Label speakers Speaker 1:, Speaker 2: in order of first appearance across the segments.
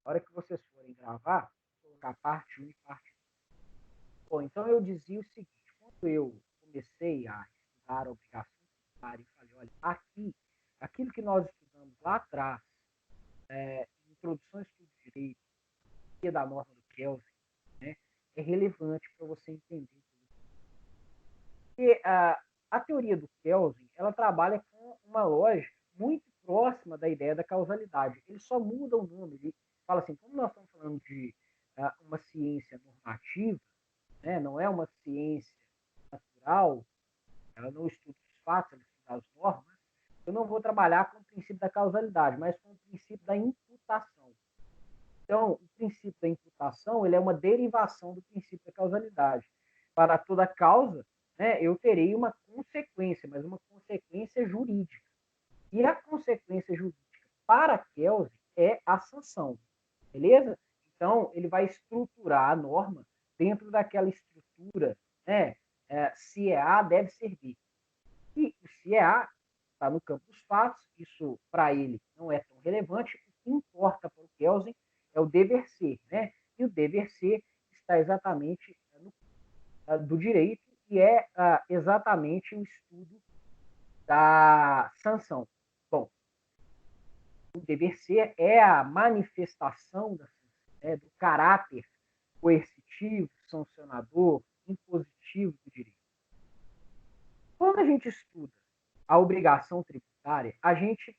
Speaker 1: Na hora que vocês forem gravar, colocar parte 1 e parte 2. Bom, então eu dizia o seguinte, quando eu comecei a estudar a obrigação tributária e falei, olha, aquilo que nós estudamos lá atrás, introdução ao estudo de direito, da norma do Kelsen, né, é relevante para você entender. Porque a teoria do Kelsen, ela trabalha com uma lógica muito próxima da ideia da causalidade. Ele só muda o nome. Ele fala assim, como nós estamos falando de uma ciência normativa, né, não é uma ciência natural, ela não estuda os fatos, ela estuda as normas, eu não vou trabalhar com o princípio da causalidade, mas com o princípio da imputação. Então, o princípio da imputação, ele é uma derivação do princípio da causalidade. Para toda causa, né, eu terei uma consequência, mas uma consequência jurídica. E a consequência jurídica para Kelsen é a sanção, beleza? Então, ele vai estruturar a norma dentro daquela estrutura, né? Se é A, deve ser B. E se é A, está no campo dos fatos, isso para ele não é tão relevante, o que importa para o Kelsen é o dever ser, né? E o dever ser está exatamente do direito e é exatamente o estudo da sanção. Bom, o dever ser é a manifestação da sanção, né, do caráter coercitivo, sancionador, impositivo do direito. Quando a gente estuda a obrigação tributária, a gente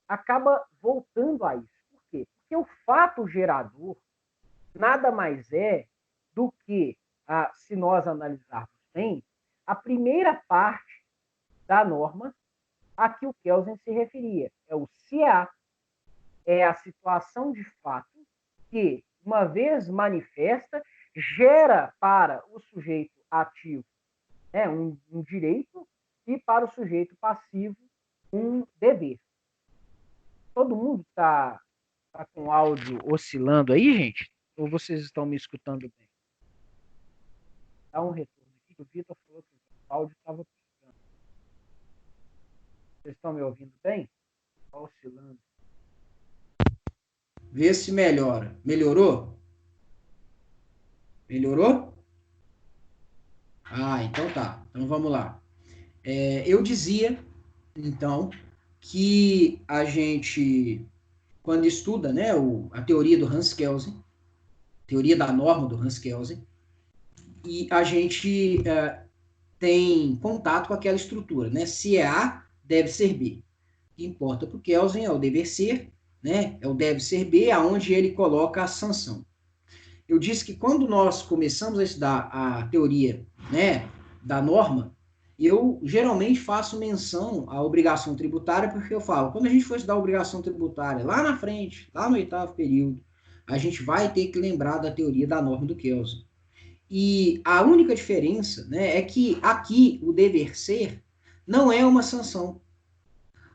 Speaker 1: acaba voltando a isso. Por quê? Porque o fato gerador nada mais é do que, se nós analisarmos bem, a primeira parte da norma a que o Kelsen se referia. É o CA, é a situação de fato que, uma vez manifesta, gera para o sujeito ativo, né, um direito e para o sujeito passivo um dever. Todo mundo está com o áudio oscilando aí, gente? Ou vocês estão me escutando bem? Dá um retorno aqui, que o Vitor falou que o áudio estava piscando. Vocês estão me ouvindo bem? Está oscilando.
Speaker 2: Vê se melhora. Melhorou? Melhorou? Então tá. Então vamos lá. Eu dizia, então, que a gente, quando estuda, né, a teoria do Hans Kelsen, teoria da norma do Hans Kelsen, e a gente tem contato com aquela estrutura, né? Se é A, deve ser B. O que importa para o Kelsen é o dever ser, né? É o deve ser B, aonde ele coloca a sanção. Eu disse que quando nós começamos a estudar a teoria, né, da norma, eu geralmente faço menção à obrigação tributária, porque eu falo, quando a gente for estudar a obrigação tributária lá na frente, lá no 8º período, a gente vai ter que lembrar da teoria da norma do Kelsen. E a única diferença, né, é que aqui o dever ser não é uma sanção.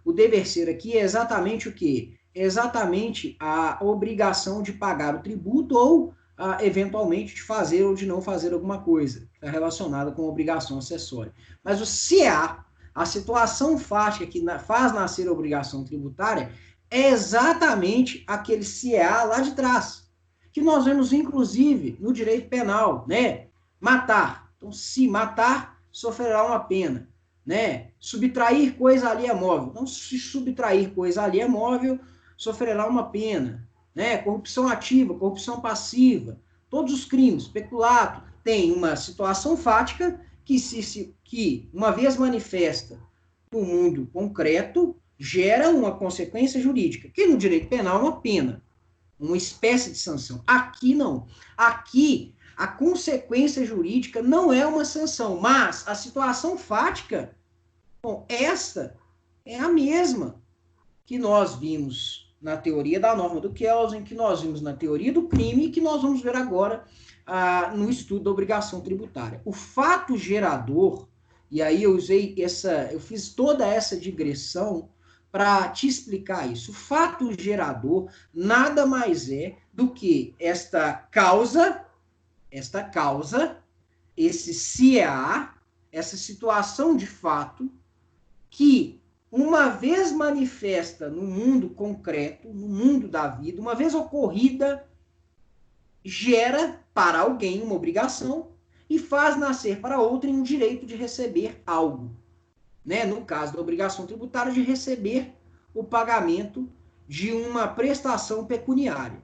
Speaker 2: O dever ser aqui é exatamente o quê? É exatamente a obrigação de pagar o tributo ou, eventualmente, de fazer ou de não fazer alguma coisa que está relacionada com a obrigação acessória. Mas o CA, a situação fática que faz nascer a obrigação tributária, é exatamente aquele CA lá de trás, que nós vemos, inclusive, no direito penal, né? Matar. Então, se matar, sofrerá uma pena. Né? Subtrair coisa alheia móvel. Então, se subtrair coisa alheia móvel, sofrerá uma pena. Né? Corrupção ativa, corrupção passiva, todos os crimes, peculato, tem uma situação fática que uma vez manifesta no mundo concreto, gera uma consequência jurídica, que no direito penal é uma pena, uma espécie de sanção. Aqui não. Aqui a consequência jurídica não é uma sanção, mas a situação fática, bom, esta é a mesma que nós vimos na teoria da norma do Kelsen, que nós vimos na teoria do crime e que nós vamos ver agora no estudo da obrigação tributária. O fato gerador, e aí eu fiz toda essa digressão para te explicar isso. O fato gerador nada mais é do que esta causa, esse CA, essa situação de fato que uma vez manifesta no mundo concreto, no mundo da vida, uma vez ocorrida, gera para alguém uma obrigação e faz nascer para outrem um direito de receber algo. Né? No caso da obrigação tributária, de receber o pagamento de uma prestação pecuniária.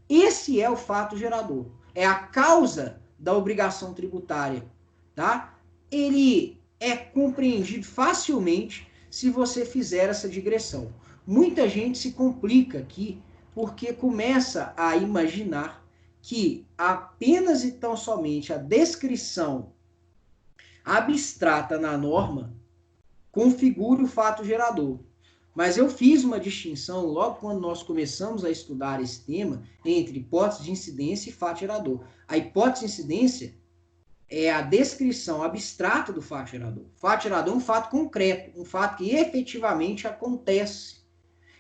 Speaker 2: Esse é o fato gerador. É a causa da obrigação tributária. Tá? Ele é compreendido facilmente se você fizer essa digressão. Muita gente se complica aqui porque começa a imaginar que apenas e tão somente a descrição abstrata na norma configure o fato gerador. Mas eu fiz uma distinção logo quando nós começamos a estudar esse tema entre hipótese de incidência e fato gerador. A hipótese de incidência é a descrição abstrata do fato gerador. O fato gerador é um fato concreto, um fato que efetivamente acontece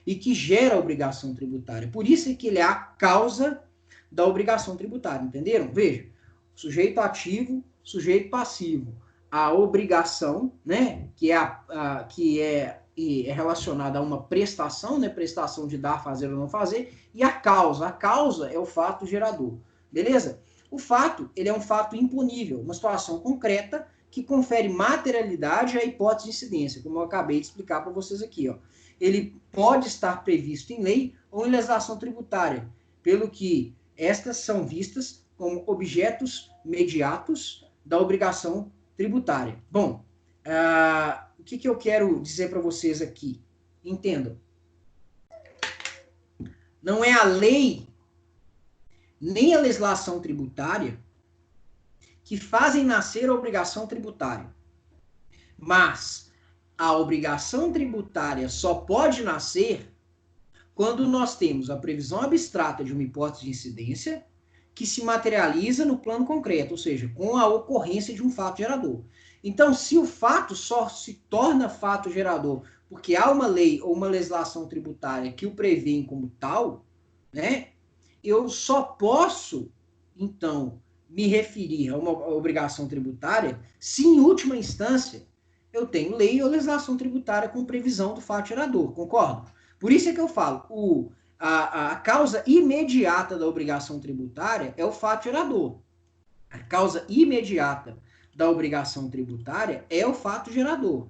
Speaker 2: e que gera obrigação tributária. Por isso é que ele é a causa da obrigação tributária, entenderam? Veja, sujeito ativo, sujeito passivo. A obrigação, né, que é relacionada a uma prestação, né, prestação de dar, fazer ou não fazer, e a causa é o fato gerador, beleza? O fato, ele é um fato impunível, uma situação concreta que confere materialidade à hipótese de incidência, como eu acabei de explicar para vocês aqui, ó. Ele pode estar previsto em lei ou em legislação tributária, pelo que estas são vistas como objetos mediatos da obrigação tributária. Bom, o que eu quero dizer para vocês aqui? Entendam. Não é a lei, nem a legislação tributária que fazem nascer a obrigação tributária. Mas a obrigação tributária só pode nascer quando nós temos a previsão abstrata de uma hipótese de incidência que se materializa no plano concreto, ou seja, com a ocorrência de um fato gerador. Então, se o fato só se torna fato gerador porque há uma lei ou uma legislação tributária que o prevêem como tal, né, eu só posso, então, me referir a uma obrigação tributária se, em última instância, eu tenho lei ou legislação tributária com previsão do fato gerador, concordo? Por isso é que eu falo, a causa imediata da obrigação tributária é o fato gerador. A causa imediata da obrigação tributária é o fato gerador.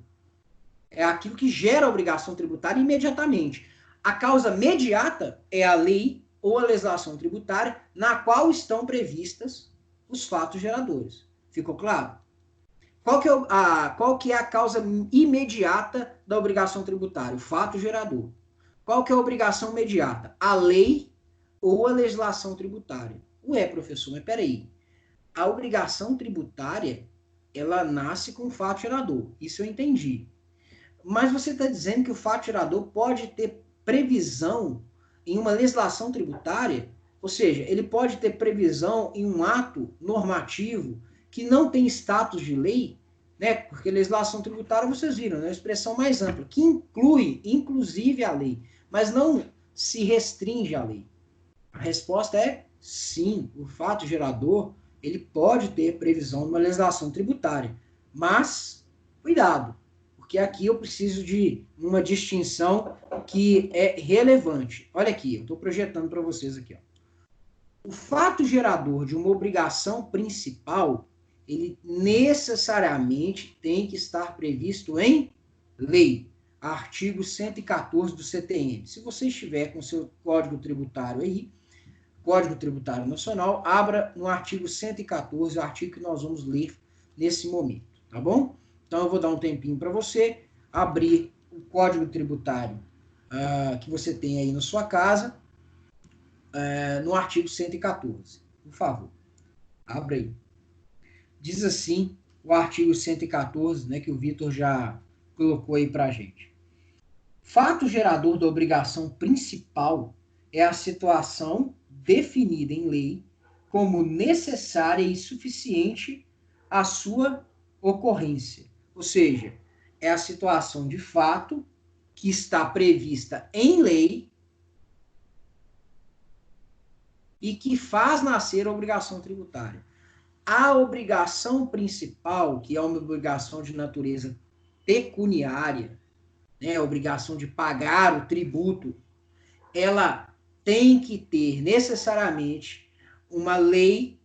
Speaker 2: É aquilo que gera a obrigação tributária imediatamente. A causa mediata é a lei ou a legislação tributária na qual estão previstas os fatos geradores. Ficou claro? Qual que é a causa imediata da obrigação tributária? O fato gerador. Qual que é a obrigação imediata? A lei ou a legislação tributária. Ué, professor, mas peraí. A obrigação tributária, ela nasce com o fato gerador. Isso eu entendi. Mas você está dizendo que o fato gerador pode ter previsão em uma legislação tributária? Ou seja, ele pode ter previsão em um ato normativo que não tem status de lei, né? Porque legislação tributária, vocês viram, é uma expressão mais ampla, que inclui, inclusive, a lei, mas não se restringe à lei. A resposta é sim, o fato gerador, ele pode ter previsão numa legislação tributária, mas, cuidado, porque aqui eu preciso de uma distinção que é relevante. Olha aqui, eu estou projetando para vocês aqui, ó. O fato gerador de uma obrigação principal, ele necessariamente tem que estar previsto em lei. Artigo 114 do CTN. Se você estiver com seu Código Tributário aí, Código Tributário Nacional, abra no artigo 114, o artigo que nós vamos ler nesse momento, tá bom? Então eu vou dar um tempinho para você abrir o Código Tributário que você tem aí na sua casa, no artigo 114. Por favor, abra aí. Diz assim o artigo 114, né, que o Vitor já colocou aí para a gente. Fato gerador da obrigação principal é a situação definida em lei como necessária e suficiente à sua ocorrência. Ou seja, é a situação de fato que está prevista em lei e que faz nascer a obrigação tributária. A obrigação principal, que é uma obrigação de natureza pecuniária, né, a obrigação de pagar o tributo, ela tem que ter necessariamente uma lei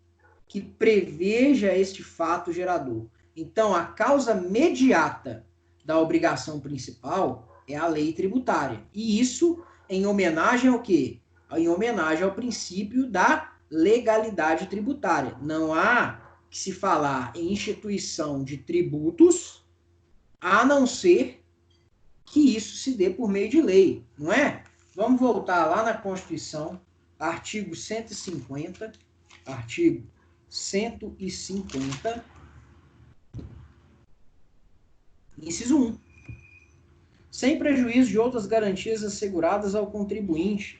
Speaker 2: que preveja este fato gerador. Então, a causa mediata da obrigação principal é a lei tributária. E isso em homenagem ao quê? Em homenagem ao princípio da legalidade tributária. Não há que se falar em instituição de tributos, a não ser que isso se dê por meio de lei, não é? Vamos voltar lá na Constituição, artigo 150, artigo 150, inciso 1. Sem prejuízo de outras garantias asseguradas ao contribuinte,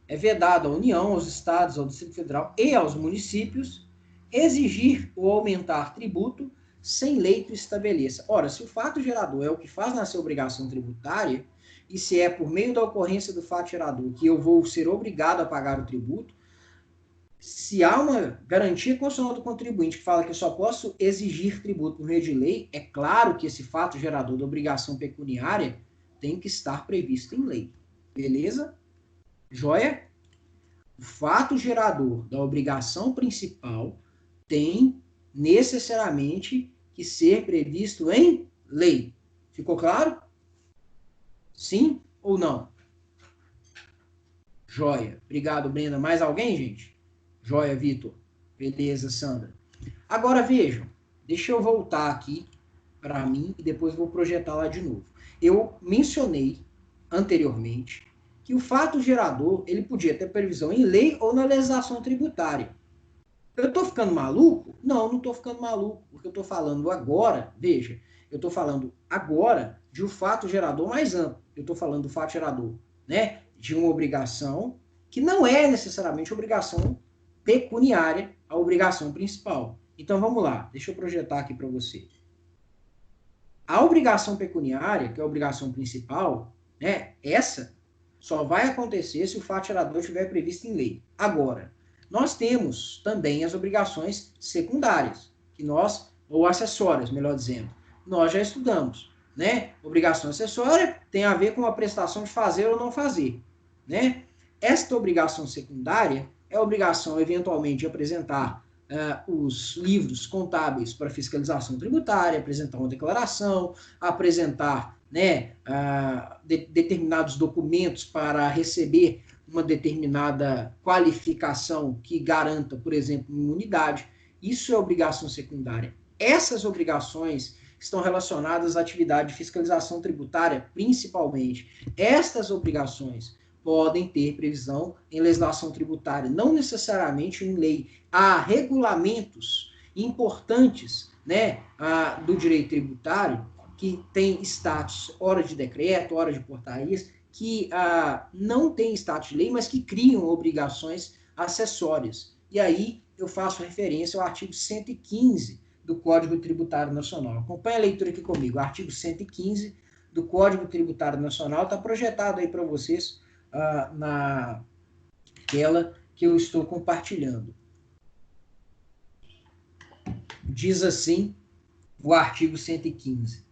Speaker 2: é vedado à União, aos Estados, ao Distrito Federal e aos municípios exigir ou aumentar tributo sem lei que estabeleça. Ora, se o fato gerador é o que faz nascer a obrigação tributária, e se é por meio da ocorrência do fato gerador que eu vou ser obrigado a pagar o tributo, se há uma garantia constitucional do contribuinte que fala que eu só posso exigir tributo por meio de lei, é claro que esse fato gerador da obrigação pecuniária tem que estar previsto em lei. Beleza? Joia? O fato gerador da obrigação principal tem necessariamente que ser previsto em lei. Ficou claro? Sim ou não? Joia. Obrigado, Brenda. Mais alguém, gente? Joia, Vitor. Beleza, Sandra. Agora vejam, deixa eu voltar aqui para mim e depois vou projetar lá de novo. Eu mencionei anteriormente que o fato gerador ele podia ter previsão em lei ou na legislação tributária. Eu estou ficando maluco? Não, não estou ficando maluco, porque eu estou falando agora, veja, eu estou falando agora de um fato gerador mais amplo. Eu estou falando do fato gerador, né, de uma obrigação que não é necessariamente obrigação pecuniária, a obrigação principal. Então vamos lá, deixa eu projetar aqui para você. A obrigação pecuniária, que é a obrigação principal, né, essa só vai acontecer se o fato gerador estiver previsto em lei. Agora, nós temos também as obrigações secundárias, que nós, ou acessórias, melhor dizendo, nós já estudamos, né? Obrigação acessória tem a ver com a prestação de fazer ou não fazer, né? Esta obrigação secundária é a obrigação, eventualmente, de apresentar os livros contábeis para fiscalização tributária, apresentar uma declaração, apresentar, né, determinados documentos para receber uma determinada qualificação que garanta, por exemplo, imunidade. Isso é obrigação secundária. Essas obrigações estão relacionadas à atividade de fiscalização tributária, principalmente. Estas obrigações podem ter previsão em legislação tributária, não necessariamente em lei. Há regulamentos importantes, né, do direito tributário que tem status, ora de decreto, ora de portarias, que não tem status de lei, mas que criam obrigações acessórias. E aí eu faço referência ao artigo 115 do Código Tributário Nacional. Acompanhe a leitura aqui comigo. O artigo 115 do Código Tributário Nacional está projetado aí para vocês na tela que eu estou compartilhando. Diz assim o artigo 115.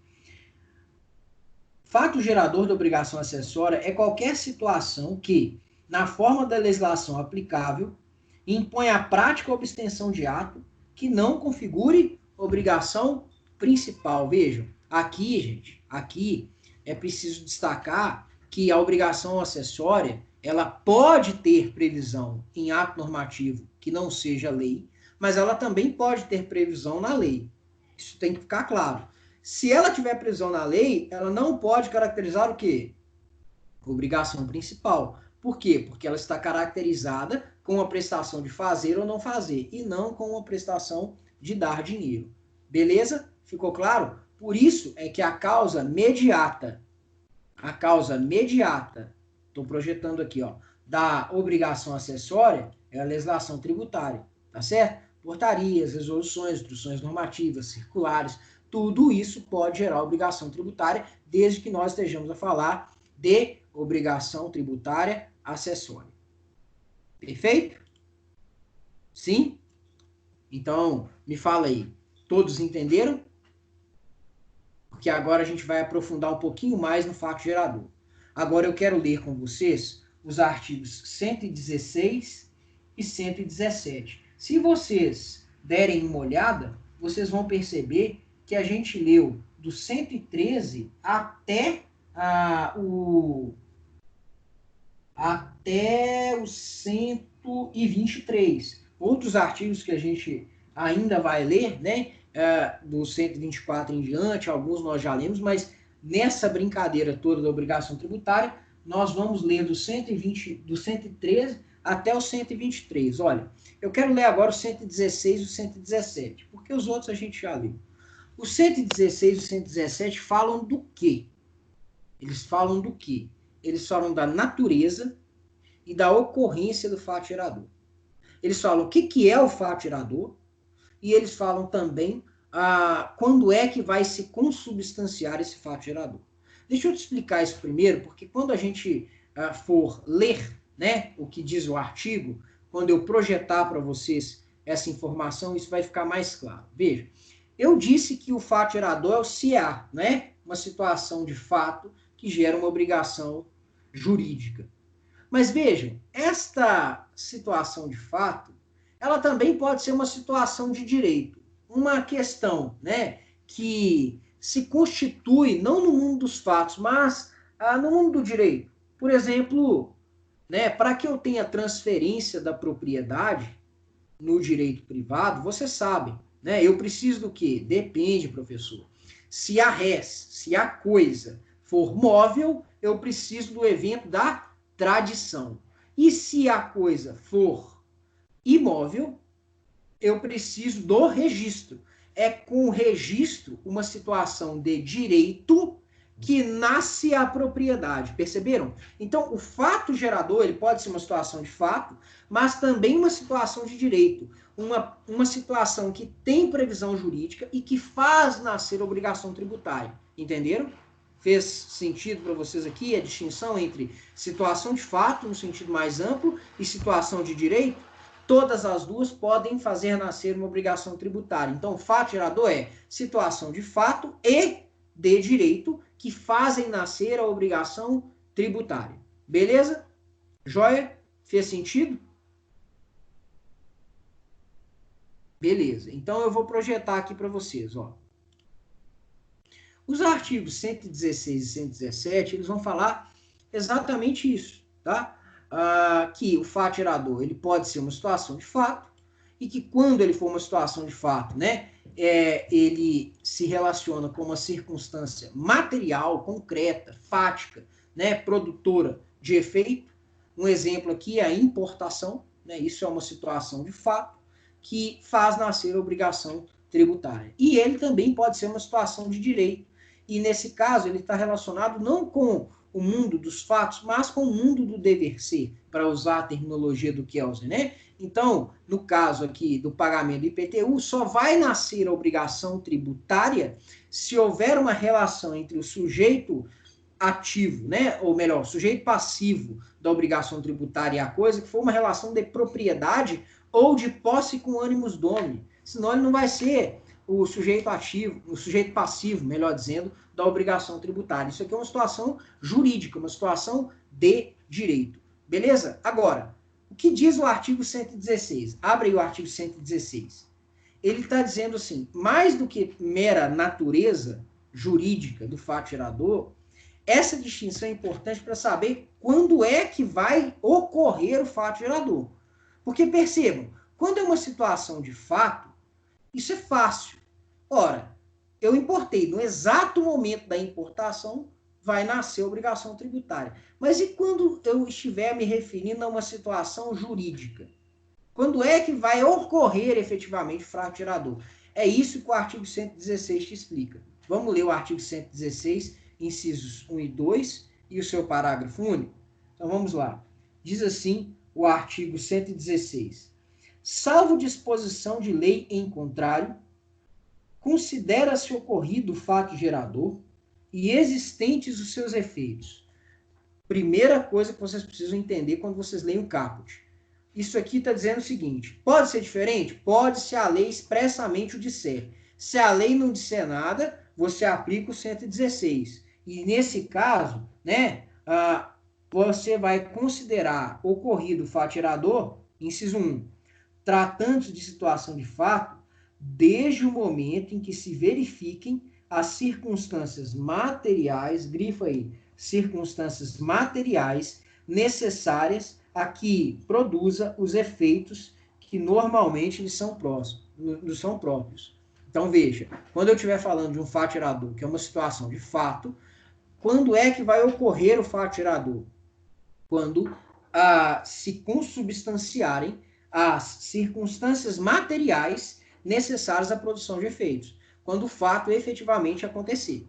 Speaker 2: Fato gerador da obrigação acessória é qualquer situação que, na forma da legislação aplicável, impõe a prática ou abstenção de ato que não configure obrigação principal. Vejam, aqui, gente, aqui é preciso destacar que a obrigação acessória, ela pode ter previsão em ato normativo que não seja lei, mas ela também pode ter previsão na lei. Isso tem que ficar claro. Se ela tiver previsão na lei, ela não pode caracterizar o quê? Obrigação principal. Por quê? Porque ela está caracterizada com a prestação de fazer ou não fazer, e não com a prestação de dar dinheiro. Beleza? Ficou claro? Por isso é que a causa mediata, estou projetando aqui, ó, da obrigação acessória é a legislação tributária, tá certo? Portarias, resoluções, instruções normativas, circulares, tudo isso pode gerar obrigação tributária, desde que nós estejamos a falar de obrigação tributária acessória. Perfeito? Sim? Então, me fala aí, todos entenderam? porque agora a gente vai aprofundar um pouquinho mais no fato gerador. Agora eu quero ler com vocês os artigos 116 e 117. Se vocês derem uma olhada, vocês vão perceber que a gente leu do 113 até o 123. Outros artigos que a gente ainda vai ler, né? Do 124 em diante, alguns nós já lemos, mas nessa brincadeira toda da obrigação tributária, nós vamos ler do 113 até o 123. Olha, eu quero ler agora o 116 e o 117, porque os outros a gente já leu. O 116 e o 117 falam do quê? Eles falam do quê? Eles falam da natureza e da ocorrência do fato gerador. Eles falam o que é o fato gerador e eles falam também quando é que vai se consubstanciar esse fato gerador. Deixa eu te explicar isso primeiro, porque quando a gente for ler, né, o que diz o artigo, quando eu projetar para vocês essa informação, isso vai ficar mais claro. Veja, eu disse que o fato gerador é o SIA, né? Uma situação de fato que gera uma obrigação jurídica. Mas vejam, esta situação de fato, ela também pode ser uma situação de direito. Uma questão, né, que se constitui não no mundo dos fatos, mas no mundo do direito. Por exemplo, né, para que eu tenha transferência da propriedade no direito privado, vocês sabem, né, eu preciso do quê? Depende, professor. Se a res, se a coisa for móvel, eu preciso do evento da tradição. E se a coisa for imóvel, eu preciso do registro. É com o registro uma situação de direito que nasce a propriedade. Perceberam? Então, o fato gerador ele pode ser uma situação de fato, mas também uma situação de direito. Uma situação que tem previsão jurídica e que faz nascer obrigação tributária. Entenderam? Fez sentido para vocês aqui a distinção entre situação de fato, no sentido mais amplo, e situação de direito? Todas as duas podem fazer nascer uma obrigação tributária. Então, fato gerador é situação de fato e de direito que fazem nascer a obrigação tributária. Beleza? Joia? Fez sentido? Beleza. Então, eu vou projetar aqui para vocês, ó. Os artigos 116 e 117, eles vão falar exatamente isso, tá? Que o fato gerador ele pode ser uma situação de fato e que quando ele for uma situação de fato, né, ele se relaciona com uma circunstância material, concreta, fática, né, produtora de efeito. Um exemplo aqui é a importação, né, isso é uma situação de fato que faz nascer a obrigação tributária. E ele também pode ser uma situação de direito. E nesse caso ele está relacionado não com o mundo dos fatos, mas com o mundo do dever ser, para usar a terminologia do Kelsen, né? Então, no caso aqui do pagamento do IPTU, só vai nascer a obrigação tributária se houver uma relação entre o sujeito ativo, né? Ou melhor, o sujeito passivo da obrigação tributária e a coisa, que for uma relação de propriedade ou de posse com ânimos domini. Senão ele não vai ser o sujeito ativo, o sujeito passivo, melhor dizendo, da obrigação tributária. Isso aqui é uma situação jurídica, uma situação de direito. Beleza? Agora, o que diz o artigo 116? Abre aí o artigo 116. Ele está dizendo assim, mais do que mera natureza jurídica do fato gerador, essa distinção é importante para saber quando é que vai ocorrer o fato gerador. Porque percebam, quando é uma situação de fato, isso é fácil. Ora, eu importei, no exato momento da importação, vai nascer a obrigação tributária. Mas e quando eu estiver me referindo a uma situação jurídica? Quando é que vai ocorrer efetivamente o fato gerador? É isso que o artigo 116 te explica. Vamos ler o artigo 116, incisos 1 e 2, e o seu parágrafo único? Então vamos lá. Diz assim o artigo 116. Salvo disposição de lei em contrário, considera-se ocorrido o fato gerador e existentes os seus efeitos. Primeira coisa que vocês precisam entender quando vocês leem o caput. Isso aqui está dizendo o seguinte, pode ser diferente? Pode, se a lei expressamente o disser. Se a lei não disser nada, você aplica o 116. E nesse caso, né, você vai considerar ocorrido o fato gerador, inciso 1, tratando-se de situação de fato, desde o momento em que se verifiquem as circunstâncias materiais, grifa aí, circunstâncias materiais necessárias a que produza os efeitos que normalmente lhes são próprios. Então, veja, quando eu estiver falando de um fato gerador, que é uma situação de fato, quando é que vai ocorrer o fato gerador? Quando se consubstanciarem as circunstâncias materiais necessárias à produção de efeitos. Quando o fato efetivamente acontecer.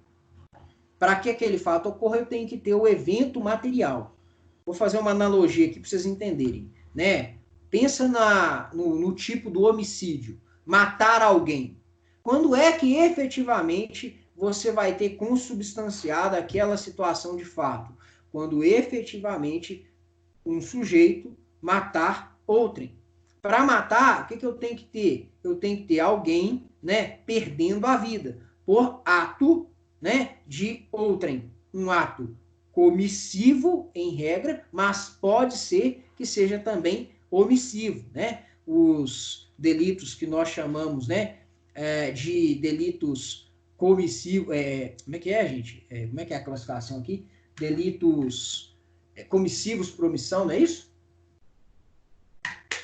Speaker 2: Para que aquele fato ocorra, eu tenho que ter o evento material. Vou fazer uma analogia aqui para vocês entenderem. Né? Pensa no tipo do homicídio. Matar alguém. Quando é que efetivamente você vai ter consubstanciado aquela situação de fato? Quando efetivamente um sujeito matar outrem. Para matar, o que eu tenho que ter? Eu tenho que ter alguém, né, perdendo a vida por ato, né, de outrem. Um ato comissivo, em regra, mas pode ser que seja também omissivo, né? Os delitos que nós chamamos, né, de delitos comissivos, como é que é, gente? Como é que é a classificação aqui? Delitos comissivos por omissão, não é isso?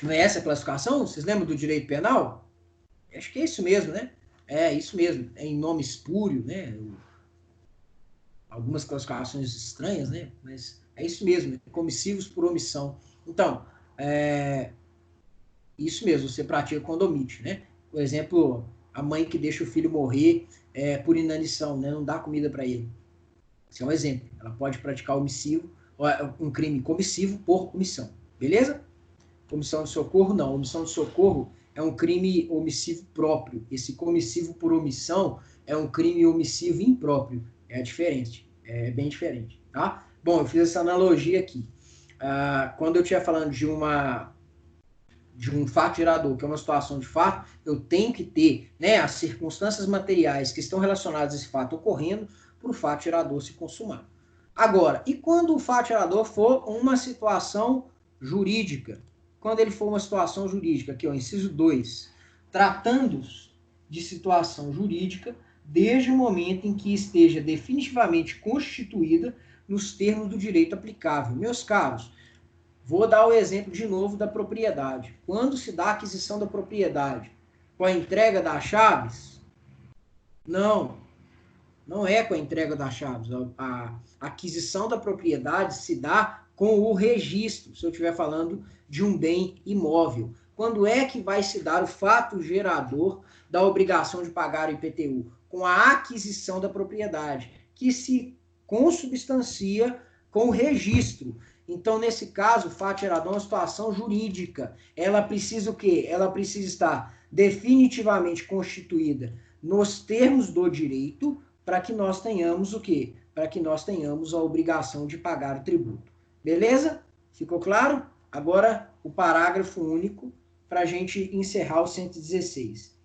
Speaker 2: Não é essa a classificação? Vocês lembram do direito penal? Acho que é isso mesmo, né? É isso mesmo. É em nome espúrio, né? Algumas classificações estranhas, né? Mas é isso mesmo. Comissivos por omissão. Então, isso mesmo. Você pratica quando omite, né? Por exemplo, a mãe que deixa o filho morrer por inanição, né? Não dá comida para ele. Esse é um exemplo. Ela pode praticar um crime comissivo por omissão. Beleza? Omissão de socorro, não. Omissão de socorro é um crime omissivo próprio. Esse comissivo por omissão é um crime omissivo impróprio. É diferente. É bem diferente. Tá? Bom, eu fiz essa analogia aqui. Quando eu estiver falando de um fato gerador, que é uma situação de fato, eu tenho que ter, né, as circunstâncias materiais que estão relacionadas a esse fato ocorrendo para o fato gerador se consumar. Agora, e quando o fato gerador for uma situação jurídica? Quando ele for uma situação jurídica, aqui, ó, inciso 2, tratando de situação jurídica desde o momento em que esteja definitivamente constituída nos termos do direito aplicável. Meus caros, vou dar o exemplo de novo da propriedade. Quando se dá a aquisição da propriedade? Com a entrega das chaves? Não, não é com a entrega das chaves. A aquisição da propriedade se dá com o registro, se eu estiver falando de um bem imóvel. Quando é que vai se dar o fato gerador da obrigação de pagar o IPTU? Com a aquisição da propriedade, que se consubstancia com o registro. Então, nesse caso, o fato gerador é uma situação jurídica. Ela precisa o quê? Ela precisa estar definitivamente constituída nos termos do direito para que nós tenhamos o quê? Para que nós tenhamos a obrigação de pagar o tributo. Beleza? Ficou claro? Agora, o parágrafo único para a gente encerrar o 116.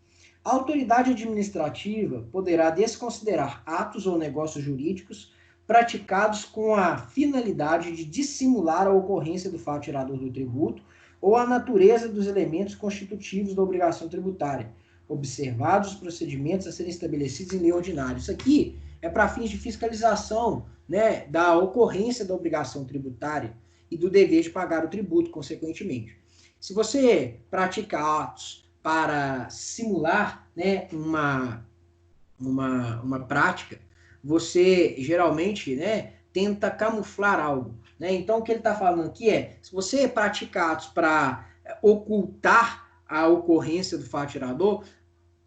Speaker 2: A autoridade administrativa poderá desconsiderar atos ou negócios jurídicos praticados com a finalidade de dissimular a ocorrência do fato gerador do tributo ou a natureza dos elementos constitutivos da obrigação tributária, observados os procedimentos a serem estabelecidos em lei ordinária. Isso aqui é para fins de fiscalização, né, da ocorrência da obrigação tributária e do dever de pagar o tributo, consequentemente. Se você pratica atos para simular, né, uma prática, você geralmente, né, tenta camuflar algo. Né? Então, o que ele está falando aqui é, se você pratica atos para ocultar a ocorrência do fato gerador,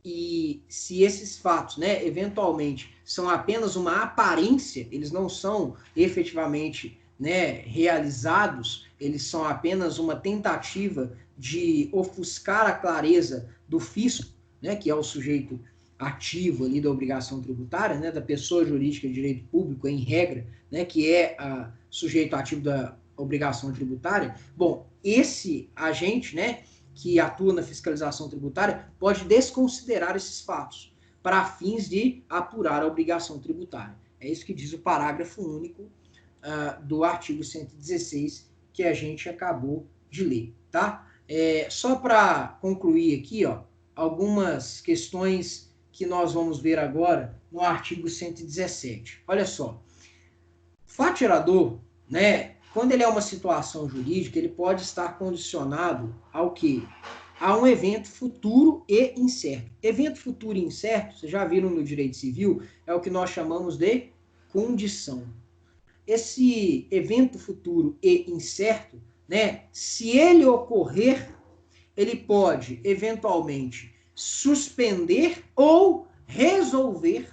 Speaker 2: e se esses fatos, né, eventualmente, são apenas uma aparência, eles não são efetivamente, né, realizados, eles são apenas uma tentativa de ofuscar a clareza do fisco, né, que é o sujeito ativo ali da obrigação tributária, né, da pessoa jurídica de direito público, em regra, né, que é o sujeito ativo da obrigação tributária. Bom, esse agente, né, que atua na fiscalização tributária, pode desconsiderar esses fatos. para fins de apurar a obrigação tributária. É isso que diz o parágrafo único do artigo 116, que a gente acabou de ler, tá? Só para concluir aqui, ó, algumas questões que nós vamos ver agora no artigo 117. Olha só, fato gerador, né, quando ele é uma situação jurídica, ele pode estar condicionado ao quê? A um evento futuro e incerto. Evento futuro e incerto, vocês já viram no direito civil, é o que nós chamamos de condição. Esse evento futuro e incerto, né, se ele ocorrer, ele pode, eventualmente, suspender ou resolver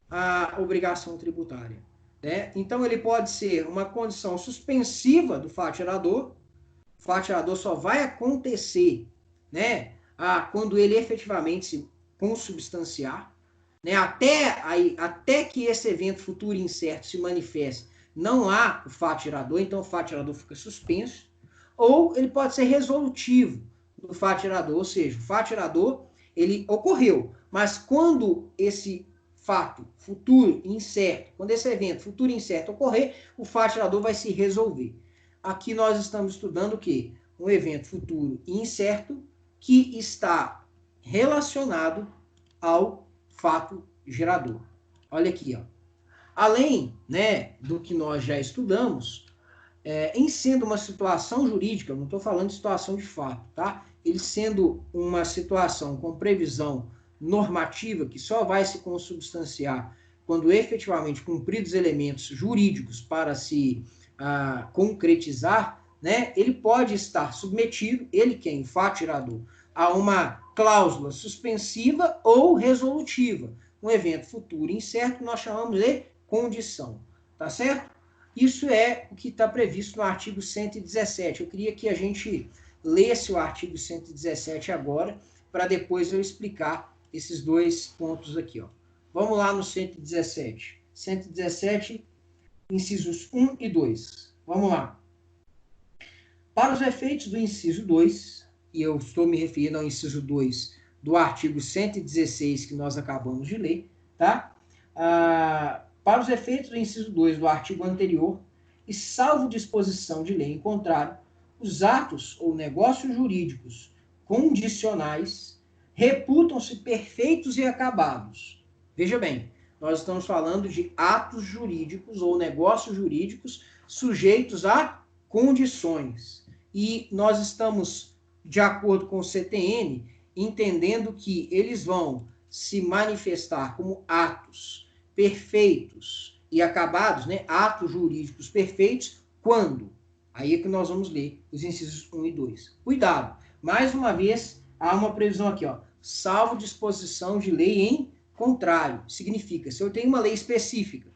Speaker 2: a obrigação tributária. Né? Então, ele pode ser uma condição suspensiva do fato gerador. O fato gerador só vai acontecer, né, quando ele efetivamente se consubstanciar. Né? Até que esse evento futuro incerto se manifeste, não há o fato gerador, então o fato gerador fica suspenso. Ou ele pode ser resolutivo do fato gerador, ou seja, o fato gerador ele ocorreu, mas quando esse fato futuro incerto, quando esse evento futuro incerto ocorrer, o fato gerador vai se resolver. Aqui nós estamos estudando o quê? Um evento futuro incerto que está relacionado ao fato gerador. Olha aqui, ó. Além, né, do que nós já estudamos, em sendo uma situação jurídica, eu não estou falando de situação de fato, tá? Ele sendo uma situação com previsão normativa que só vai se consubstanciar quando efetivamente cumpridos elementos jurídicos para se concretizar, né, ele pode estar submetido, ele quem? O fato gerador, a uma cláusula suspensiva ou resolutiva. Um evento futuro incerto nós chamamos de condição, tá certo? Isso é o que está previsto no artigo 117. Eu queria que a gente lesse o artigo 117 agora, para depois eu explicar esses dois pontos aqui. Ó. Vamos lá no 117. 117, incisos 1 e 2. Vamos lá. Para os efeitos do inciso 2, e eu estou me referindo ao inciso 2 do artigo 116 que nós acabamos de ler, tá? Para os efeitos do inciso 2 do artigo anterior, e salvo disposição de lei em contrário, os atos ou negócios jurídicos condicionais reputam-se perfeitos e acabados. Veja bem, nós estamos falando de atos jurídicos ou negócios jurídicos sujeitos a condições. E nós estamos, de acordo com o CTN, entendendo que eles vão se manifestar como atos perfeitos e acabados, né? Atos jurídicos perfeitos, quando? Aí é que nós vamos ler os incisos 1 e 2. Cuidado, mais uma vez, há uma previsão aqui, ó, salvo disposição de lei em contrário. Significa, se eu tenho uma lei específica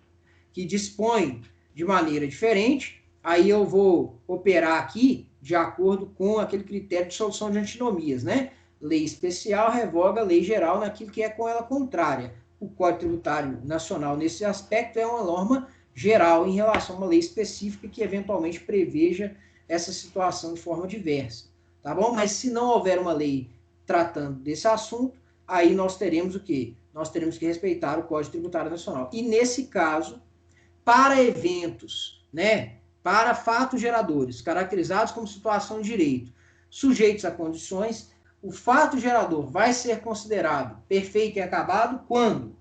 Speaker 2: que dispõe de maneira diferente, aí eu vou operar aqui de acordo com aquele critério de solução de antinomias, né? Lei especial revoga a lei geral naquilo que é com ela contrária. O Código Tributário Nacional, nesse aspecto, é uma norma geral em relação a uma lei específica que eventualmente preveja essa situação de forma diversa, tá bom? Mas se não houver uma lei tratando desse assunto, aí nós teremos o quê? Nós teremos que respeitar o Código Tributário Nacional. E nesse caso, para eventos, né, para fatos geradores, caracterizados como situação de direito, sujeitos a condições, o fato gerador vai ser considerado perfeito e acabado quando?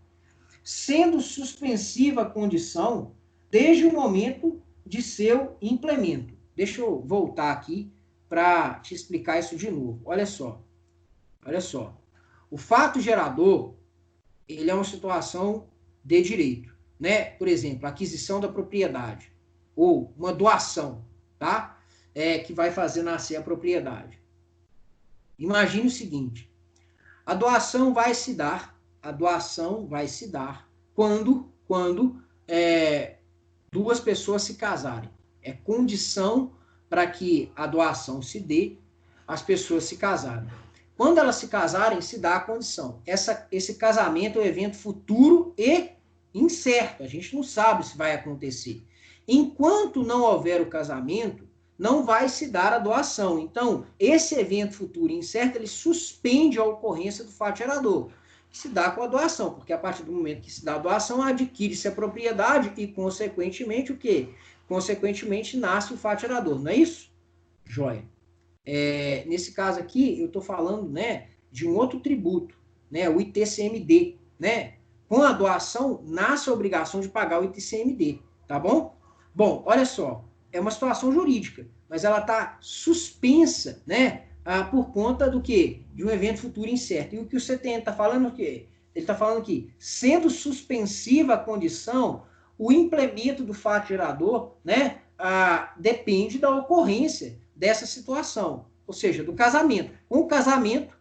Speaker 2: Sendo suspensiva a condição desde o momento de seu implemento. Deixa eu voltar aqui para te explicar isso de novo. Olha só. Olha só. O fato gerador, ele é uma situação de direito, né? Por exemplo, a aquisição da propriedade ou uma doação, tá? Que vai fazer nascer a propriedade. Imagine o seguinte: a doação vai se dar quando duas pessoas se casarem. É condição para que a doação se dê, as pessoas se casarem. Quando elas se casarem, se dá a condição. Esse casamento é um evento futuro e incerto. A gente não sabe se vai acontecer. Enquanto não houver o casamento, não vai se dar a doação. Então, esse evento futuro incerto, ele suspende a ocorrência do fato gerador, que se dá com a doação, porque a partir do momento que se dá a doação, adquire-se a propriedade e, consequentemente, o quê? Consequentemente, nasce o fato gerador, não é isso? Joia. Nesse caso aqui, eu estou falando, né, de um outro tributo, né, o ITCMD, né? Com a doação, nasce a obrigação de pagar o ITCMD, tá bom? Bom, olha só, é uma situação jurídica, mas ela está suspensa, né, por conta do quê? De um evento futuro incerto. E o que o CTN está falando é o quê? Ele está falando que, sendo suspensiva a condição, o implemento do fato gerador, né, depende da ocorrência dessa situação, ou seja, do casamento. Com o casamento,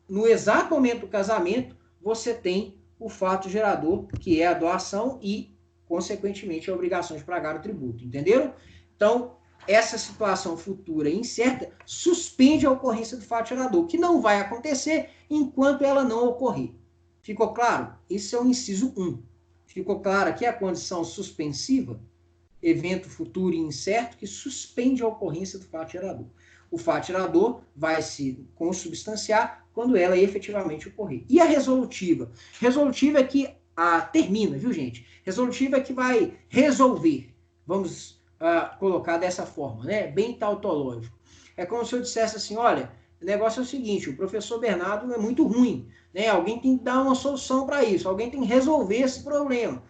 Speaker 2: no exato momento do casamento, você tem o fato gerador, que é a doação e, consequentemente, a obrigação de pagar o tributo. Entenderam? Então, essa situação futura incerta suspende a ocorrência do fato gerador, que não vai acontecer enquanto ela não ocorrer. Ficou claro? Isso é o inciso 1. Ficou claro aqui a condição suspensiva? Evento futuro e incerto que suspende a ocorrência do fato gerador. O fato gerador vai se consubstanciar quando ela efetivamente ocorrer. E a resolutiva? Resolutiva é que termina, viu, gente? Resolutiva é que vai resolver. Vamos colocar dessa forma, né? Bem tautológico. É como se eu dissesse assim, olha, o negócio é o seguinte, o professor Bernardo é muito ruim, né? Alguém tem que dar uma solução para isso, alguém tem que resolver esse problema.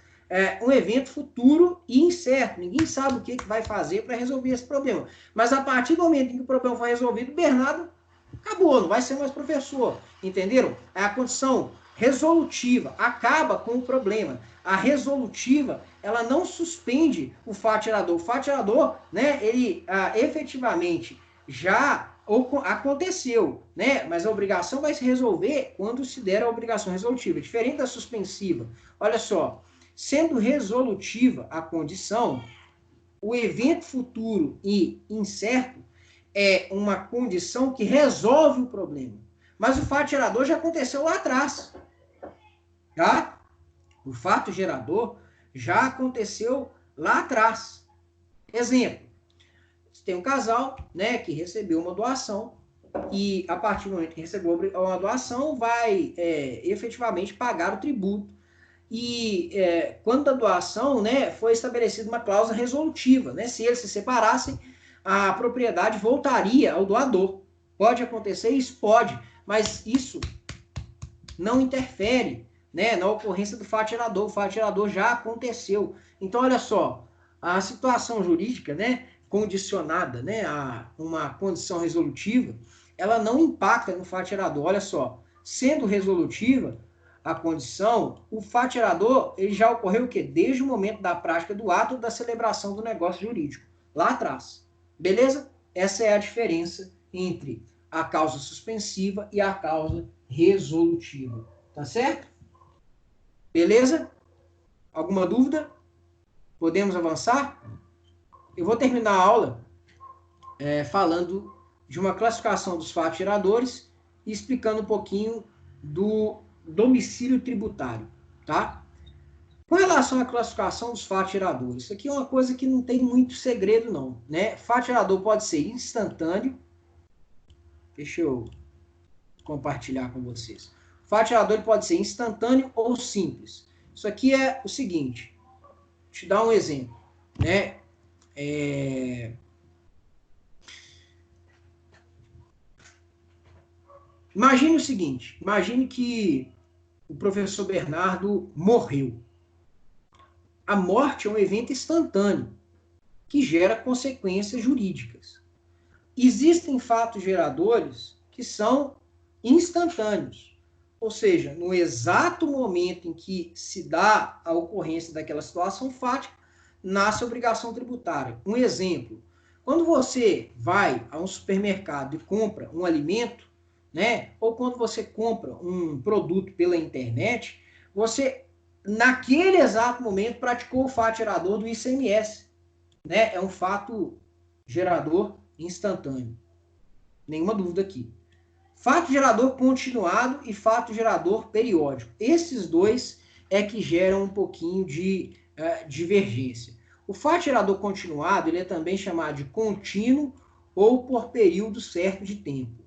Speaker 2: Um evento futuro e incerto. Ninguém sabe o que vai fazer para resolver esse problema. Mas a partir do momento em que o problema for resolvido, o Bernardo acabou, não vai ser mais professor. Entenderam? A condição resolutiva acaba com o problema. A resolutiva, ela não suspende o fato gerador. O fato gerador, né, ele efetivamente já aconteceu, né? Mas a obrigação vai se resolver quando se der a obrigação resolutiva. Diferente da suspensiva. Olha só, sendo resolutiva a condição, o evento futuro e incerto é uma condição que resolve o problema. Mas o fato gerador já aconteceu lá atrás. Tá? O fato gerador já aconteceu lá atrás. Exemplo, tem um casal, né, que recebeu uma doação e a partir do momento que recebeu uma doação vai efetivamente pagar o tributo. E quando a doação, né, foi estabelecida uma cláusula resolutiva, né? Se eles se separassem, a propriedade voltaria ao doador. Pode acontecer isso? Pode, mas isso não interfere, né, na ocorrência do fato gerador. O fato gerador já aconteceu. Então, olha só, a situação jurídica, né, condicionada, né, a uma condição resolutiva, ela não impacta no fato gerador. Olha só, sendo resolutiva a condição, o fato gerador ele já ocorreu o quê? Desde o momento da prática do ato da celebração do negócio jurídico, lá atrás. Beleza? Essa é a diferença entre a causa suspensiva e a causa resolutiva. Tá certo? Beleza? Alguma dúvida? Podemos avançar? Eu vou terminar a aula falando de uma classificação dos fatos geradores e explicando um pouquinho do domicílio tributário, tá? Com relação à classificação dos fatos geradores, isso aqui é uma coisa que não tem muito segredo, não, né? Fato gerador pode ser instantâneo. Deixa eu compartilhar com vocês. O fato gerador pode ser instantâneo ou simples. Isso aqui é o seguinte, vou te dar um exemplo, né? Imagine o seguinte, imagine que o professor Bernardo morreu. A morte é um evento instantâneo que gera consequências jurídicas. Existem fatos geradores que são instantâneos, ou seja, no exato momento em que se dá a ocorrência daquela situação fática, nasce a obrigação tributária. Um exemplo, quando você vai a um supermercado e compra um alimento, né, ou quando você compra um produto pela internet, você, naquele exato momento, praticou o fato gerador do ICMS. Né? É um fato gerador instantâneo. Nenhuma dúvida aqui. Fato gerador continuado e fato gerador periódico. Esses dois é que geram um pouquinho de divergência. O fato gerador continuado, ele é também chamado de contínuo ou por período certo de tempo.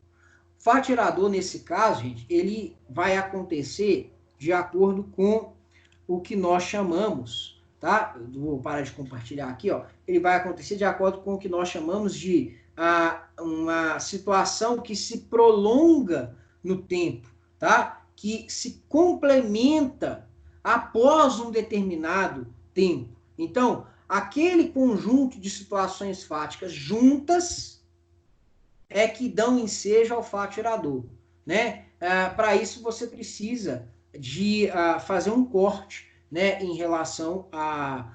Speaker 2: O fato gerador, nesse caso, gente, ele vai acontecer de acordo com o que nós chamamos, tá? Eu vou parar de compartilhar aqui, ó. Ele vai acontecer de acordo com o que nós chamamos de uma situação que se prolonga no tempo, tá? Que se complementa após um determinado tempo. Então, aquele conjunto de situações fáticas juntas é que dão ensejo ao fato gerador, né? Para isso você precisa de fazer um corte, né, em relação a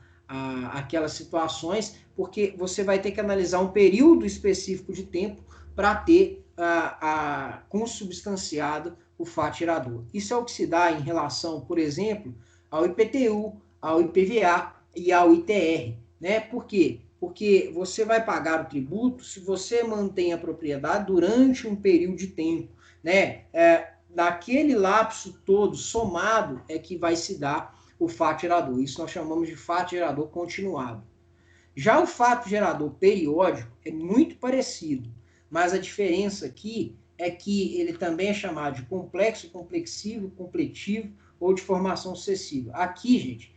Speaker 2: aquelas situações, porque você vai ter que analisar um período específico de tempo para ter consubstanciado o fato gerador. Isso é o que se dá em relação, por exemplo, ao IPTU, ao IPVA e ao ITR, né? Por quê? Porque você vai pagar o tributo se você mantém a propriedade durante um período de tempo, né? Naquele lapso todo somado é que vai se dar o fato gerador. Isso nós chamamos de fato gerador continuado. Já o fato gerador periódico é muito parecido, mas a diferença aqui é que ele também é chamado de complexo, complexivo, completivo ou de formação sucessiva. Aqui, gente,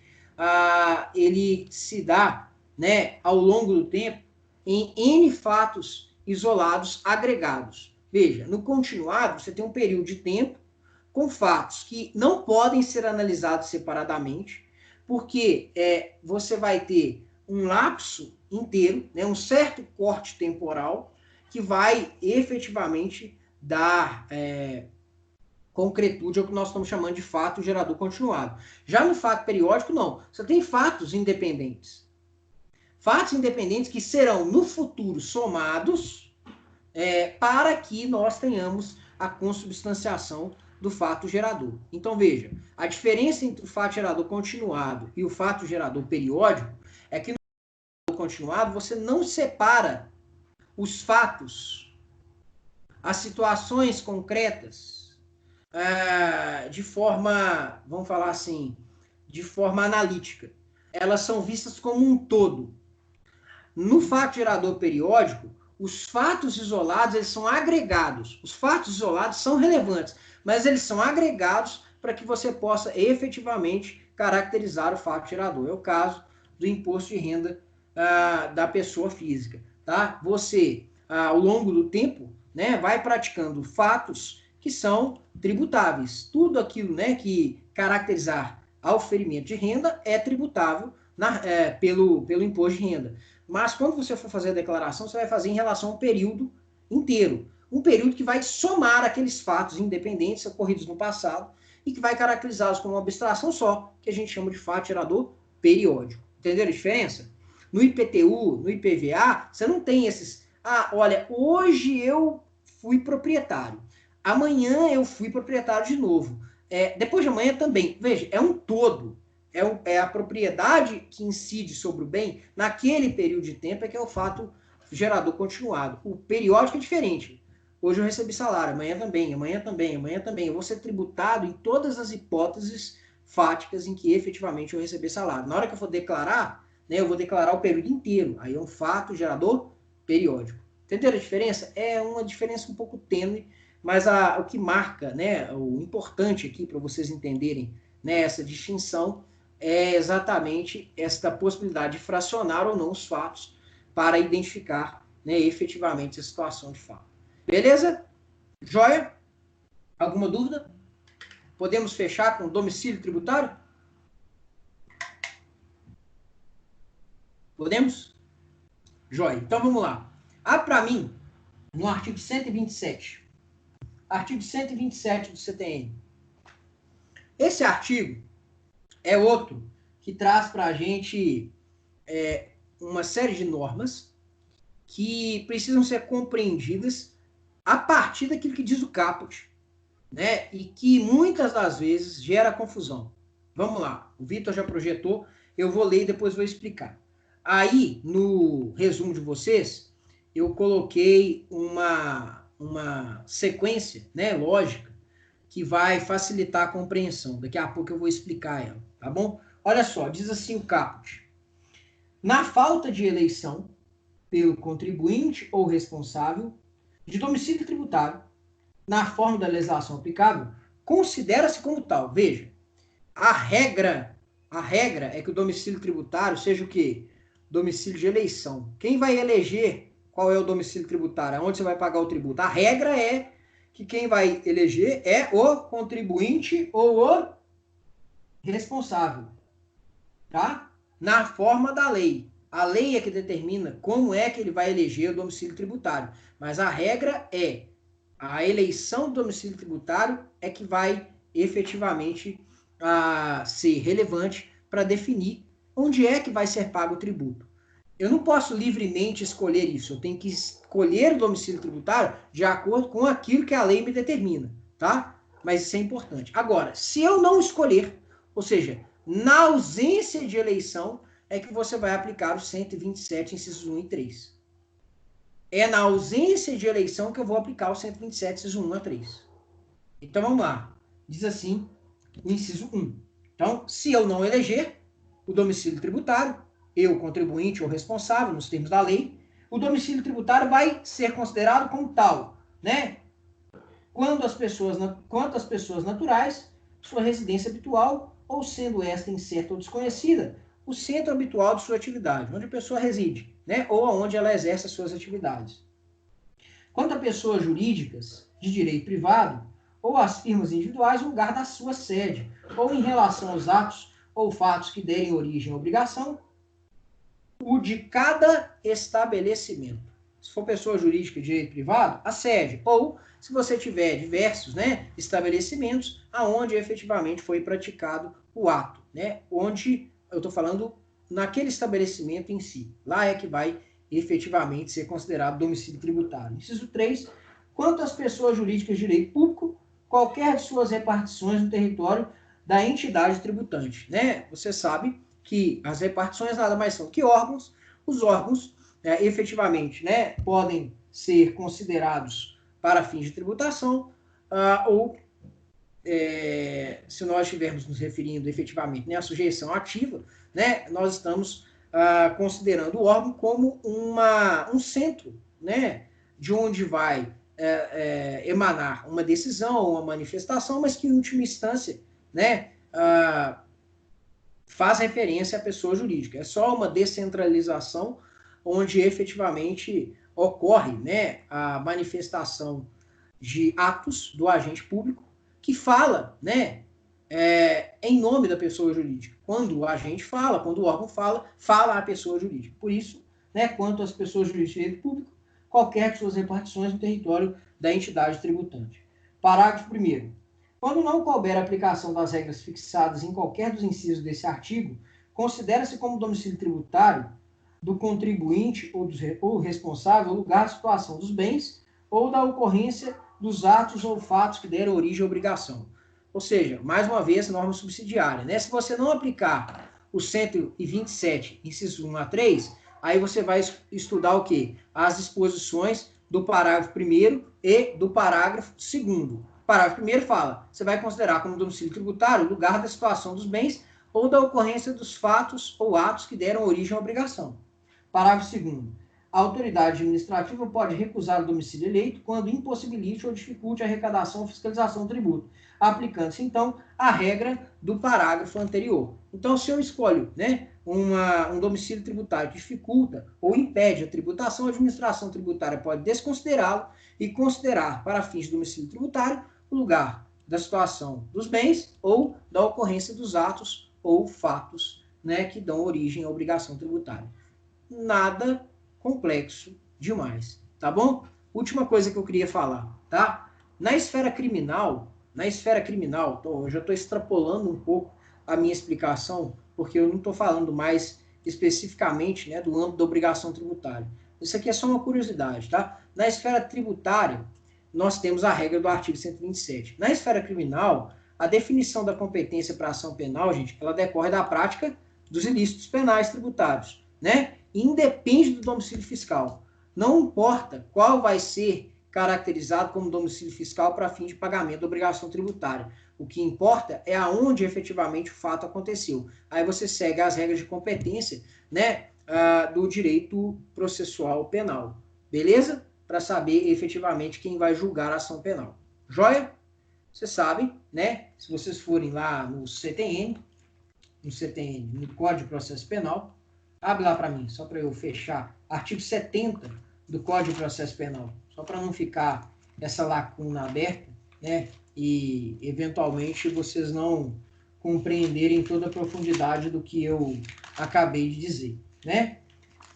Speaker 2: ele se dá, né, ao longo do tempo em N fatos isolados agregados. Veja, no continuado você tem um período de tempo com fatos que não podem ser analisados separadamente, porque você vai ter um lapso inteiro, né, um certo corte temporal, que vai efetivamente dar concretude ao que nós estamos chamando de fato gerador continuado. Já no fato periódico, não. Você tem fatos independentes. Fatos independentes que serão no futuro somados para que nós tenhamos a consubstanciação do fato gerador. Então, veja, a diferença entre o fato gerador continuado e o fato gerador periódico é que no fato continuado você não separa os fatos, as situações concretas, de forma, vamos falar assim, de forma analítica. Elas são vistas como um todo. No fato gerador periódico, os fatos isolados eles são agregados. Os fatos isolados são relevantes, mas eles são agregados para que você possa efetivamente caracterizar o fato gerador. É o caso do imposto de renda da pessoa física. Tá? Você, ao longo do tempo, né, vai praticando fatos que são tributáveis. Tudo aquilo, né, que caracterizar auferimento de renda é tributável pelo imposto de renda. Mas quando você for fazer a declaração, você vai fazer em relação ao período inteiro. Um período que vai somar aqueles fatos independentes ocorridos no passado e que vai caracterizá-los como uma abstração só, que a gente chama de fato gerador periódico. Entenderam a diferença? No IPTU, no IPVA, você não tem esses... olha, hoje eu fui proprietário. Amanhã eu fui proprietário de novo. Depois de amanhã também. Veja, é um todo. É a propriedade que incide sobre o bem naquele período de tempo que é o fato gerador continuado. O periódico é diferente. Hoje eu recebi salário, amanhã também, amanhã também, amanhã também. Eu vou ser tributado em todas as hipóteses fáticas em que efetivamente eu receber salário. Na hora que eu for declarar, né, eu vou declarar o período inteiro. Aí é um fato gerador periódico. Entenderam a diferença? É uma diferença um pouco tênue, mas o que marca, né, o importante aqui para vocês entenderem, né, essa distinção é exatamente esta possibilidade de fracionar ou não os fatos para identificar, né, efetivamente a situação de fato. Beleza? Joia? Alguma dúvida? Podemos fechar com domicílio tributário? Podemos? Joia. Então vamos lá. Para mim, no artigo 127. Artigo 127 do CTN. Esse artigo é outro que traz para a gente uma série de normas que precisam ser compreendidas a partir daquilo que diz o caput, né? E que muitas das vezes gera confusão. Vamos lá, o Vitor já projetou, eu vou ler e depois vou explicar. Aí, no resumo de vocês, eu coloquei uma sequência, né, lógica, que vai facilitar a compreensão. Daqui a pouco eu vou explicar ela, tá bom? Olha só, diz assim o caput. Na falta de eleição pelo contribuinte ou responsável de domicílio tributário, na forma da legislação aplicável, considera-se como tal. Veja, a regra é que o domicílio tributário seja o quê? Domicílio de eleição. Quem vai eleger qual é o domicílio tributário? Onde você vai pagar o tributo? A regra é que quem vai eleger é o contribuinte ou o responsável, tá? Na forma da lei. A lei é que determina como é que ele vai eleger o domicílio tributário. Mas a regra é a eleição do domicílio tributário é que vai efetivamente ser relevante para definir onde é que vai ser pago o tributo. Eu não posso livremente escolher isso, eu tenho que escolher o domicílio tributário de acordo com aquilo que a lei me determina, tá? Mas isso é importante. Agora, se eu não escolher, ou seja, na ausência de eleição, é que você vai aplicar o 127, incisos 1 e 3. É na ausência de eleição que eu vou aplicar o 127, inciso 1 a 3. Então, vamos lá. Diz assim, o inciso 1. Então, se eu não eleger o domicílio tributário, eu, contribuinte ou responsável, nos termos da lei, o domicílio tributário vai ser considerado como tal, né? Quanto às pessoas naturais, sua residência habitual, ou sendo esta incerta ou desconhecida, o centro habitual de sua atividade, onde a pessoa reside, né? Ou onde ela exerce as suas atividades. Quanto a pessoas jurídicas de direito privado, ou as firmas individuais, o lugar da sua sede, ou em relação aos atos ou fatos que derem origem à obrigação, o de cada estabelecimento. Se for pessoa jurídica de direito privado, a sede, ou se você tiver diversos, né, estabelecimentos aonde efetivamente foi praticado o ato, né, onde eu estou falando naquele estabelecimento em si. Lá é que vai efetivamente ser considerado domicílio tributário. Inciso 3, quanto às pessoas jurídicas de direito público, qualquer de suas repartições no território da entidade tributante, né? Você sabe que as repartições nada mais são que órgãos. Os órgãos, efetivamente, né, podem ser considerados para fins de tributação, ou, se nós estivermos nos referindo efetivamente, né, à sujeição ativa, né, nós estamos considerando o órgão como um centro, né, de onde vai emanar uma decisão ou uma manifestação, mas que, em última instância, né, faz referência à pessoa jurídica. É só uma descentralização onde efetivamente ocorre, né, a manifestação de atos do agente público que fala, né, em nome da pessoa jurídica. Quando o agente fala, quando o órgão fala, fala a pessoa jurídica. Por isso, né, quanto às pessoas jurídicas de direito público, qualquer de suas repartições no território da entidade tributante. Parágrafo 1º. Quando não couber a aplicação das regras fixadas em qualquer dos incisos desse artigo, considera-se como domicílio tributário do contribuinte ou responsável o lugar de situação dos bens ou da ocorrência dos atos ou fatos que deram origem à obrigação. Ou seja, mais uma vez, norma subsidiária, né? Se você não aplicar o 127, incisos 1 a 3, aí você vai estudar o quê? As disposições do parágrafo 1º e do parágrafo 2º. O parágrafo 1º fala, você vai considerar como domicílio tributário o lugar da situação dos bens ou da ocorrência dos fatos ou atos que deram origem à obrigação. Parágrafo 2º. A autoridade administrativa pode recusar o domicílio eleito quando impossibilite ou dificulte a arrecadação ou fiscalização do tributo, aplicando-se, então, a regra do parágrafo anterior. Então, se eu escolho, né, um domicílio tributário que dificulta ou impede a tributação, a administração tributária pode desconsiderá-lo e considerar, para fins de domicílio tributário, o lugar da situação dos bens ou da ocorrência dos atos ou fatos, né, que dão origem à obrigação tributária. Nada complexo demais, tá bom? Última coisa que eu queria falar, tá? Na esfera criminal, eu já estou extrapolando um pouco a minha explicação, porque eu não estou falando mais especificamente, né, do âmbito da obrigação tributária. Isso aqui é só uma curiosidade, tá? Na esfera tributária, nós temos a regra do artigo 127. Na esfera criminal, a definição da competência para ação penal, gente, ela decorre da prática dos ilícitos penais tributários, né? Independe do domicílio fiscal. Não importa qual vai ser caracterizado como domicílio fiscal para fim de pagamento da obrigação tributária. O que importa é aonde efetivamente o fato aconteceu. Aí você segue as regras de competência, né, do direito processual penal. Beleza? Para saber efetivamente quem vai julgar a ação penal. Joia? Vocês sabem, né? Se vocês forem lá no CTN, no Código de Processo Penal, abre lá para mim, só para eu fechar. Artigo 70 do Código de Processo Penal, só para não ficar essa lacuna aberta, né? E, eventualmente, vocês não compreenderem toda a profundidade do que eu acabei de dizer, né?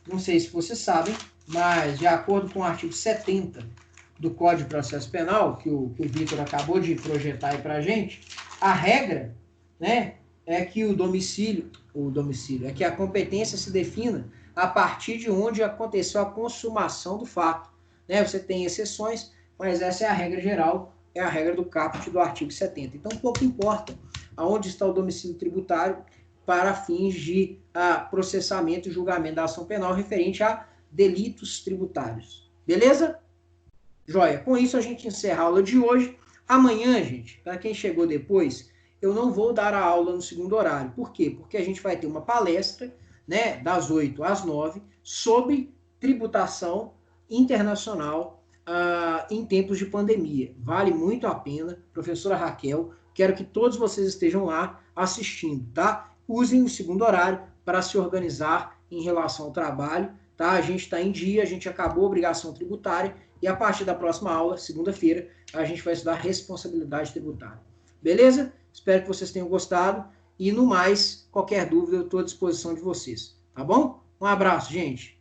Speaker 2: Não sei se vocês sabem, mas de acordo com o artigo 70 do Código de Processo Penal, que o Vitor acabou de projetar aí para a gente, a regra, né, é que o domicílio, é que a competência se defina a partir de onde aconteceu a consumação do fato. Né? Você tem exceções, mas essa é a regra geral, é a regra do caput do artigo 70. Então, pouco importa aonde está o domicílio tributário para fins de processamento e julgamento da ação penal referente a delitos tributários. Beleza? Joia. Com isso, a gente encerra a aula de hoje. Amanhã, gente, para quem chegou depois, eu não vou dar a aula no segundo horário. Por quê? Porque a gente vai ter uma palestra, né, das 8 às 9, sobre tributação internacional em tempos de pandemia. Vale muito a pena. Professora Raquel, quero que todos vocês estejam lá assistindo, tá? Usem o segundo horário para se organizar em relação ao trabalho, tá? A gente está em dia, a gente acabou a obrigação tributária e a partir da próxima aula, segunda-feira, a gente vai estudar responsabilidade tributária. Beleza? Espero que vocês tenham gostado e, no mais, qualquer dúvida, eu estou à disposição de vocês. Tá bom? Um abraço, gente!